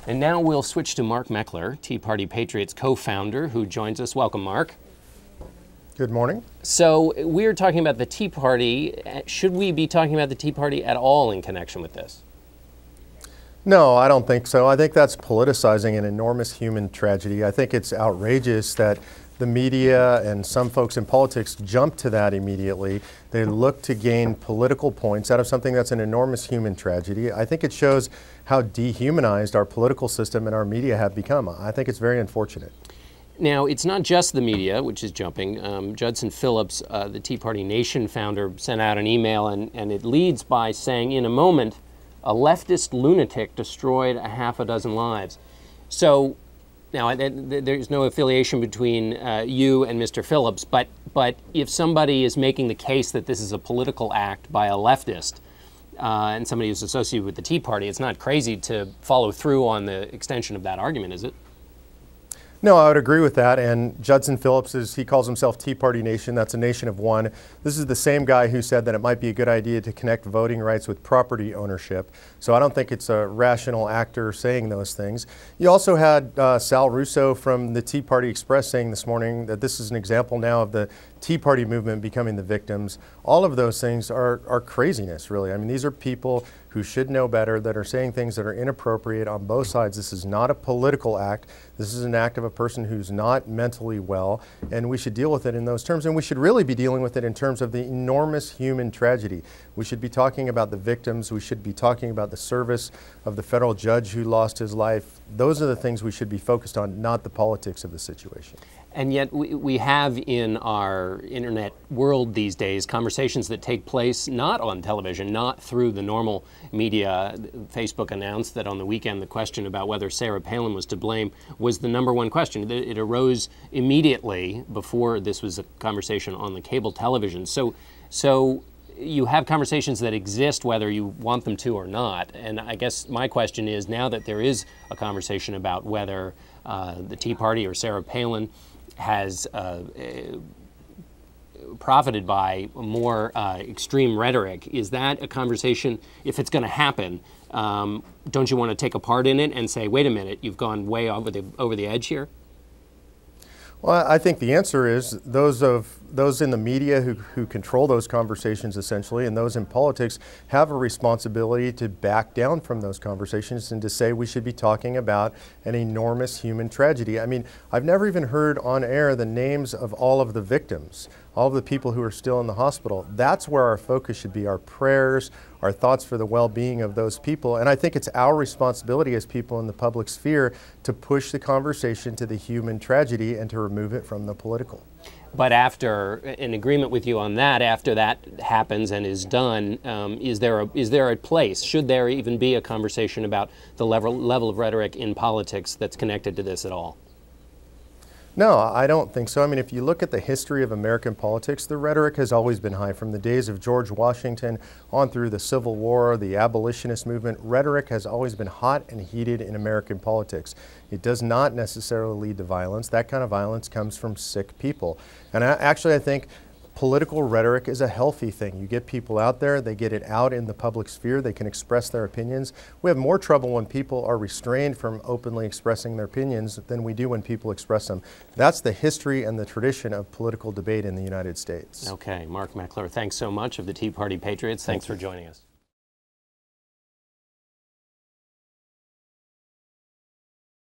And now we'll switch to Mark Meckler, Tea Party Patriots co-founder, who joins us. Welcome, Mark. Good morning. So we're talking about the Tea Party. Should we be talking about the Tea Party at all in connection with this? No, I don't think so. I think that's politicizing an enormous human tragedy. I think it's outrageous that the media and some folks in politics jump to that immediately. They look to gain political points out of something that's an enormous human tragedy. I think it shows how dehumanized our political system and our media have become. I think it's very unfortunate. Now, it's not just the media which is jumping. Judson Phillips, the Tea Party Nation founder, sent out an email, and it leads by saying, in a moment, a leftist lunatic destroyed a half a dozen lives. So now, there's no affiliation between you and Mr. Phillips, but if somebody is making the case that this is a political act by a leftist and somebody who's associated with the Tea Party, it's not crazy to follow through on the extension of that argument, is it? No, I would agree with that. And Judson Phillips, he calls himself Tea Party Nation. That's a nation of one. This is the same guy who said that it might be a good idea to connect voting rights with property ownership. So I don't think it's a rational actor saying those things. You also had Sal Russo from the Tea Party Express saying this morning that this is an example now of the Tea Party movement becoming the victims. All of those things are craziness, really. I mean, these are people who should know better, that are saying things that are inappropriate on both sides. This is not a political act. This is an act of a person who's not mentally well, and we should deal with it in those terms. And we should really be dealing with it in terms of the enormous human tragedy. We should be talking about the victims. We should be talking about the service of the federal judge who lost his life. Those are the things we should be focused on, not the politics of the situation. And yet we have in our internet world these days conversations that take place not on television, not through the normal media. Facebook announced that on the weekend the question about whether Sarah Palin was to blame was the #1 question. It arose immediately before this was a conversation on the cable television. So you have conversations that exist whether you want them to or not. And I guess my question is, now that there is a conversation about whether the Tea Party or Sarah Palin has profited by more extreme rhetoric, is that a conversation, if it's going to happen, don't you want to take a part in it and say, wait a minute, you've gone way over the edge here? Well, I think the answer is those in the media who control those conversations essentially, and those in politics have a responsibility to back down from those conversations and to say we should be talking about an enormous human tragedy. I mean, I've never even heard on air the names of all of the victims, all of the people who are still in the hospital. That's where our focus should be, our prayers, our thoughts for the well-being of those people. And I think it's our responsibility as people in the public sphere to push the conversation to the human tragedy and to remove it from the political. But after, in agreement with you on that, after that happens and is done, is there a place, should there even be a conversation about the level of rhetoric in politics that's connected to this at all? No, I don't think so. I mean, if you look at the history of American politics, the rhetoric has always been high. From the days of George Washington on through the Civil War, the abolitionist movement, rhetoric has always been hot and heated in American politics. It does not necessarily lead to violence. That kind of violence comes from sick people. And actually, I think political rhetoric is a healthy thing. You get people out there, they get it out in the public sphere, they can express their opinions. We have more trouble when people are restrained from openly expressing their opinions than we do when people express them. That's the history and the tradition of political debate in the United States. Okay, Mark Meckler, thanks so much of the Tea Party Patriots. Thanks for joining us.